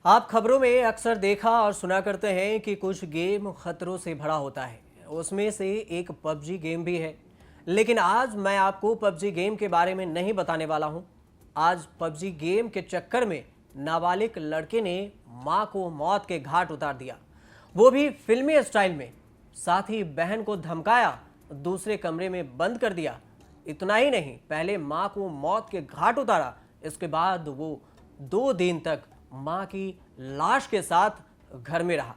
आप खबरों में अक्सर देखा और सुना करते हैं कि कुछ गेम खतरों से भरा होता है। उसमें से एक पबजी गेम भी है। लेकिन आज मैं आपको पबजी गेम के बारे में नहीं बताने वाला हूं। आज पबजी गेम के चक्कर में नाबालिग लड़के ने मां को मौत के घाट उतार दिया, वो भी फिल्मी स्टाइल में। साथ ही बहन को धमकाया, दूसरे कमरे में बंद कर दिया। इतना ही नहीं, पहले मां को मौत के घाट उतारा, इसके बाद वो 2 दिन तक मां की लाश के साथ घर में रहा।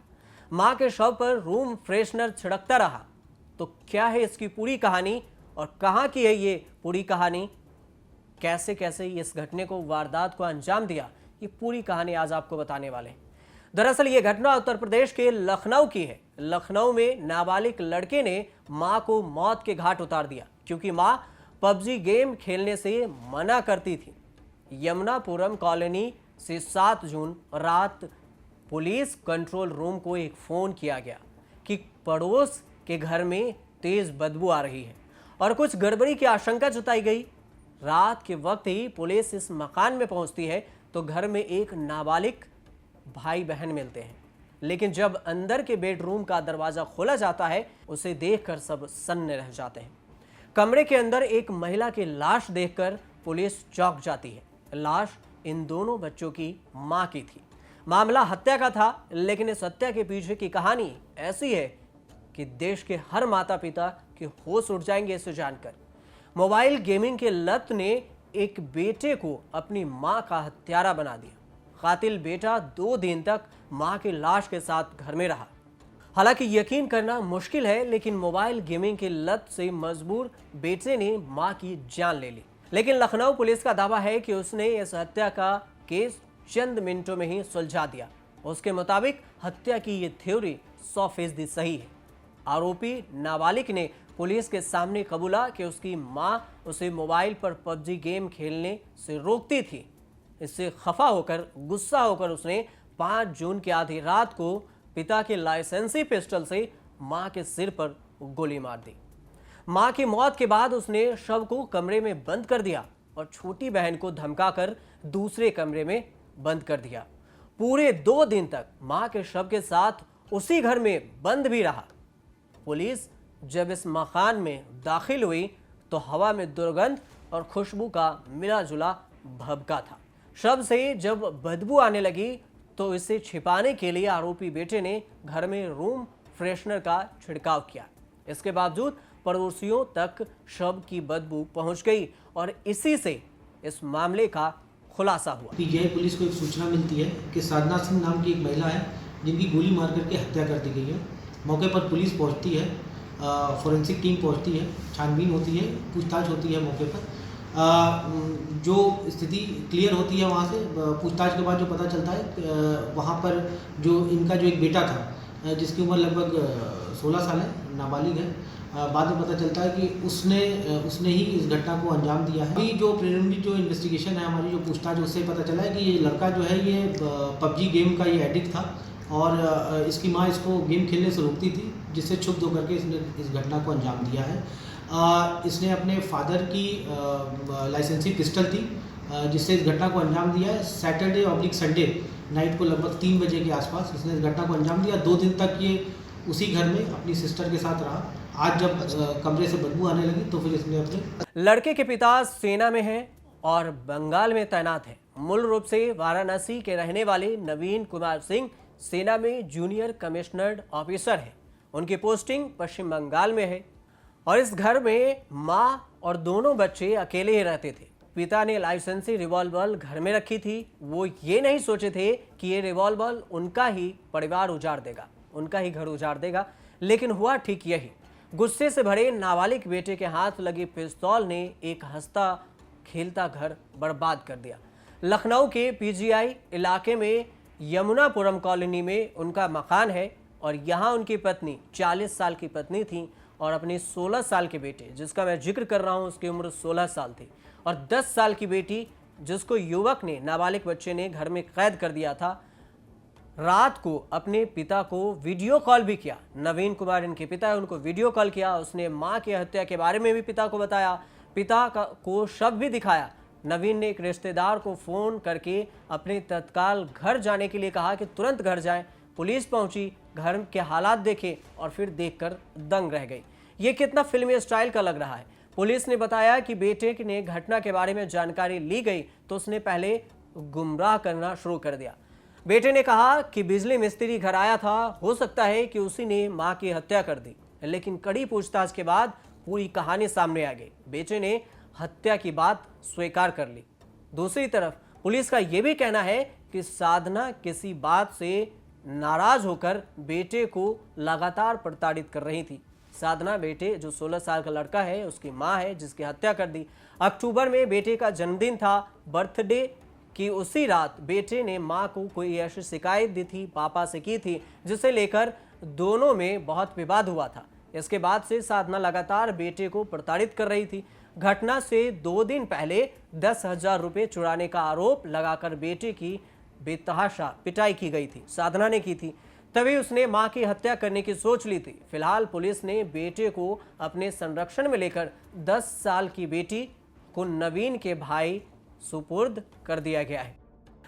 मां के शव पर रूम फ्रेशनर छिड़कता रहा। तो क्या है इसकी पूरी कहानी और कहां की है ये पूरी कहानी? कैसे कैसे इस घटने को, वारदात को अंजाम दिया, ये पूरी कहानी आज आपको बताने वाले हैं। दरअसल ये घटना उत्तर प्रदेश के लखनऊ की है। लखनऊ में नाबालिग लड़के ने मां को मौत के घाट उतार दिया क्योंकि मां पबजी गेम खेलने से मना करती थी। यमुनापुरम कॉलोनी से 7 जून रात पुलिस कंट्रोल रूम को एक फोन किया गया कि पड़ोस के घर में तेज बदबू आ रही है और कुछ गड़बड़ी की आशंका जताई गई। रात के वक्त ही पुलिस इस मकान में पहुंचती है तो घर में एक नाबालिग भाई बहन मिलते हैं। लेकिन जब अंदर के बेडरूम का दरवाजा खोला जाता है, उसे देखकर सब सन्न रह जाते हैं। कमरे के अंदर एक महिला की लाश देखकर पुलिस चौंक जाती है। लाश इन दोनों बच्चों की मां की थी। मामला हत्या का था, लेकिन इस हत्या के पीछे की कहानी ऐसी है कि देश के हर माता पिता के होश उड़ जाएंगे इसे जानकर। मोबाइल गेमिंग के लत ने एक बेटे को अपनी मां का हत्यारा बना दिया। कातिल बेटा 2 दिन तक मां की लाश के साथ घर में रहा। हालांकि यकीन करना मुश्किल है, लेकिन मोबाइल गेमिंग की लत से मजबूर बेटे ने मां की जान ले ली। लेकिन लखनऊ पुलिस का दावा है कि उसने इस हत्या का केस चंद मिनटों में ही सुलझा दिया। उसके मुताबिक हत्या की ये थ्योरी 100% सही है। आरोपी नाबालिग ने पुलिस के सामने कबूला कि उसकी मां उसे मोबाइल पर पबजी गेम खेलने से रोकती थी। इससे खफा होकर, गुस्सा होकर उसने 5 जून की आधी रात को पिता के लाइसेंसी पिस्टल से मां के सिर पर गोली मार दी। मां की मौत के बाद उसने शव को कमरे में बंद कर दिया और छोटी बहन को धमकाकर दूसरे कमरे में बंद कर दिया। पूरे 2 दिन तक मां के शव के साथ उसी घर में बंद भी रहा। पुलिस जब इस मकान में दाखिल हुई तो हवा में दुर्गंध और खुशबू का मिला जुला भभका था। शव से जब बदबू आने लगी तो इसे छिपाने के लिए आरोपी बेटे ने घर में रूम फ्रेशनर का छिड़काव किया। इसके बावजूद पड़ोसियों तक शव की बदबू पहुंच गई और इसी से इस मामले का खुलासा हुआ। पीजीआई पुलिस को एक सूचना मिलती है कि साधना सिंह नाम की एक महिला है जिनकी गोली मार करके हत्या कर दी गई है। मौके पर पुलिस पहुंचती है, फॉरेंसिक टीम पहुंचती है, छानबीन होती है, पूछताछ होती है। मौके पर जो स्थिति क्लियर होती है, वहाँ से पूछताछ के बाद जो पता चलता है, वहाँ पर जो इनका जो एक बेटा था जिसकी उम्र लगभग 16 साल है, नाबालिग है, बाद में पता चलता है कि उसने ही इस घटना को अंजाम दिया है। अभी जो प्रिलिमिनरी जो इन्वेस्टिगेशन है, हमारी जो पूछताछ, उससे पता चला है कि ये लड़का जो है ये पबजी गेम का ये एडिक्ट था और इसकी माँ इसको गेम खेलने से रोकती थी, जिससे क्षुब्ध होकर के इसने इस घटना को अंजाम दिया है। इसने अपने फादर की लाइसेंसी पिस्टल थी जिससे इस घटना को अंजाम दिया है। सैटरडे/संडे नाइट को लगभग 3 बजे के आसपास इसने इस घटना को अंजाम दिया। 2 दिन तक ये उसी घर में अपनी सिस्टर के साथ रहा। आज जब कमरे से बदबू आने लगी तो फिर इसने अपने लड़के के पिता सेना में हैं और बंगाल में तैनात हैं। मूल रूप से वाराणसी के रहने वाले नवीन कुमार सिंह सेना में जूनियर कमिश्नर्ड ऑफिसर हैं। उनकी पोस्टिंग पश्चिम बंगाल में है और इस घर में मां और दोनों बच्चे अकेले ही रहते थे। पिता ने लाइसेंसी रिवॉल्वर घर में रखी थी। वो ये नहीं सोचे थे कि ये रिवॉल्वर उनका ही परिवार उजाड़ देगा, उनका ही घर उजाड़ देगा, लेकिन हुआ ठीक यही। गुस्से से भरे नाबालिग बेटे के हाथ लगी पिस्तौल ने एक हंसता खेलता घर बर्बाद कर दिया। लखनऊ के पीजीआई इलाके में यमुनापुरम कॉलोनी में उनका मकान है और यहाँ उनकी पत्नी 40 साल की पत्नी थी और अपने 16 साल के बेटे, जिसका मैं जिक्र कर रहा हूँ, उसकी उम्र 16 साल थी, और 10 साल की बेटी जिसको युवक ने, नाबालिग बच्चे ने घर में कैद कर दिया था। रात को अपने पिता को वीडियो कॉल भी किया। नवीन कुमार इनके पिता है, उनको वीडियो कॉल किया। उसने मां की हत्या के बारे में भी पिता को बताया, पिता को शव भी दिखाया। नवीन ने एक रिश्तेदार को फोन करके अपने तत्काल घर जाने के लिए कहा कि तुरंत घर जाएं। पुलिस पहुंची, घर के हालात देखे और फिर देखकर दंग रह गई। ये कितना फिल्मी स्टाइल का लग रहा है। पुलिस ने बताया कि बेटे ने घटना के बारे में जानकारी ली गई तो उसने पहले गुमराह करना शुरू कर दिया। बेटे ने कहा कि बिजली मिस्त्री घर आया था, हो सकता है कि उसी ने मां की हत्या कर दी, लेकिन कड़ी पूछताछ के बाद पूरी कहानी सामने आ गई। बेटे ने हत्या की बात स्वीकार कर ली। दूसरी तरफ पुलिस का यह भी कहना है कि साधना किसी बात से नाराज होकर बेटे को लगातार प्रताड़ित कर रही थी। साधना बेटे जो 16 साल का लड़का है उसकी मां है जिसकी हत्या कर दी। अक्टूबर में बेटे का जन्मदिन था। बर्थडे की उसी रात बेटे ने मां को कोई ऐसी शिकायत दी थी, पापा से की थी, जिसे लेकर दोनों में बहुत विवाद हुआ था। इसके बाद से साधना लगातार बेटे को प्रताड़ित कर रही थी। घटना से 2 दिन पहले 10,000 रुपये चुराने का आरोप लगाकर बेटे की बेतहाशा पिटाई की गई थी, साधना ने की थी। तभी उसने मां की हत्या करने की सोच ली थी। फिलहाल पुलिस ने बेटे को अपने संरक्षण में लेकर 10 साल की बेटी को नवीन के भाई सुपुर्द कर दिया गया है।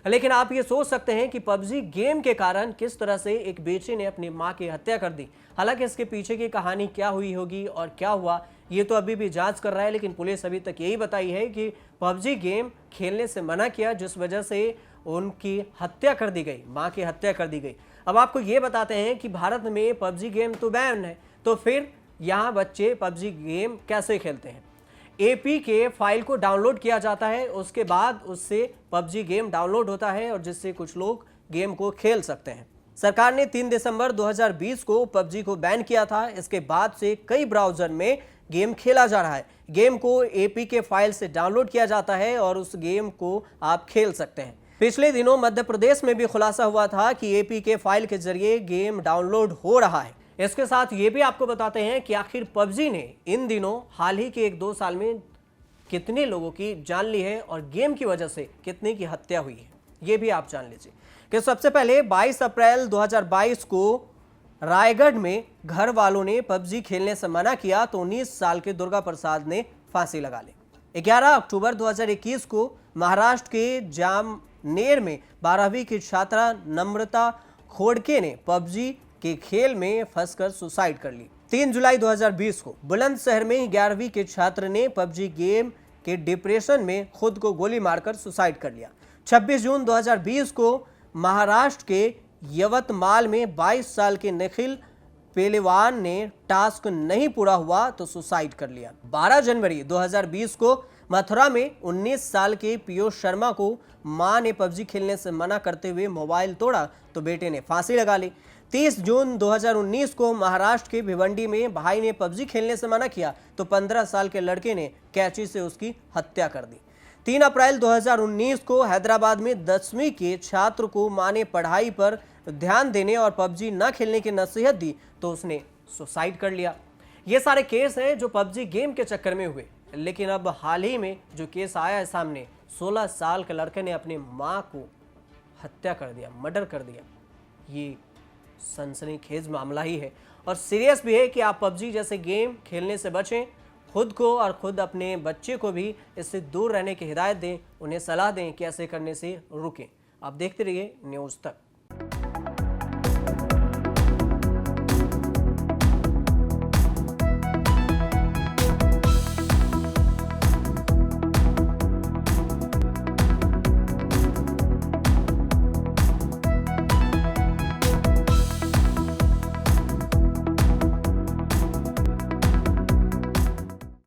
लेकिन आप ये सोच सकते हैं कि पबजी गेम के कारण किस तरह से एक बेटे ने अपनी मां की हत्या कर दी। हालांकि इसके पीछे की कहानी क्या हुई होगी और क्या हुआ ये तो अभी भी जांच कर रहा है, लेकिन पुलिस अभी तक यही बताई है कि पबजी गेम खेलने से मना किया, जिस वजह से उनकी हत्या कर दी गई, मां की हत्या कर दी गई। अब आपको ये बताते हैं कि भारत में पबजी गेम तो बैन है, तो फिर यहाँ बच्चे पबजी गेम कैसे खेलते हैं। एपी के फाइल को डाउनलोड किया जाता है, उसके बाद उससे पबजी गेम डाउनलोड होता है और जिससे कुछ लोग गेम को खेल सकते हैं। सरकार ने 3 दिसंबर 2020 को पबजी को बैन किया था। इसके बाद से कई ब्राउजर में गेम खेला जा रहा है। गेम को एपी के फाइल से डाउनलोड किया जाता है और उस गेम को आप खेल सकते हैं। पिछले दिनों मध्य प्रदेश में भी खुलासा हुआ था कि एपी के फाइल के जरिए गेम डाउनलोड हो रहा है। इसके साथ ये भी आपको बताते हैं कि आखिर पबजी ने इन दिनों हाल ही के 1-2 साल में कितने लोगों की जान ली है और गेम की वजह से कितने की हत्या हुई है, ये भी आप जान लीजिए। कि सबसे पहले 22 अप्रैल 2022 को रायगढ़ में घर वालों ने पबजी खेलने से मना किया तो 19 साल के दुर्गा प्रसाद ने फांसी लगा ली। 11 अक्टूबर 2021 को महाराष्ट्र के जामनेर में 12वीं की छात्रा नम्रता खोड़के ने पबजी के खेल में फंसकर सुसाइड कर ली। 3 जुलाई 2020 को बुलंदशहर में 11वीं के छात्र ने पबजी गेम के डिप्रेशन में खुद को गोली मारकर सुसाइड कर लिया। 26 जून 2020 को महाराष्ट्र के यवतमाल में 22 साल के निखिल पेलेवान ने टास्क नहीं पूरा हुआ तो सुसाइड कर लिया। 12 जनवरी 2020 को मथुरा में 19 साल के पीयूष शर्मा को मां ने पबजी खेलने से मना करते हुए मोबाइल तोड़ा तो बेटे ने फांसी लगा ली। 30 जून 2019 को महाराष्ट्र के भिवंडी में भाई ने पबजी खेलने से मना किया तो 15 साल के लड़के ने कैंची से उसकी हत्या कर दी। 3 अप्रैल 2019 को हैदराबाद में 10वीं के छात्र को मां ने पढ़ाई पर ध्यान देने और पबजी न खेलने की नसीहत दी तो उसने सुसाइड कर लिया। ये सारे केस हैं जो पबजी गेम के चक्कर में हुए। लेकिन अब हाल ही में जो केस आया है सामने, 16 साल के लड़के ने अपनी मां को हत्या कर दिया, मर्डर कर दिया। ये सनसनीखेज मामला ही है और सीरियस भी है कि आप पबजी जैसे गेम खेलने से बचें। खुद को और खुद अपने बच्चे को भी इससे दूर रहने की हिदायत दें, उन्हें सलाह दें कि ऐसे करने से रुकें। आप देखते रहिए न्यूज़ तक।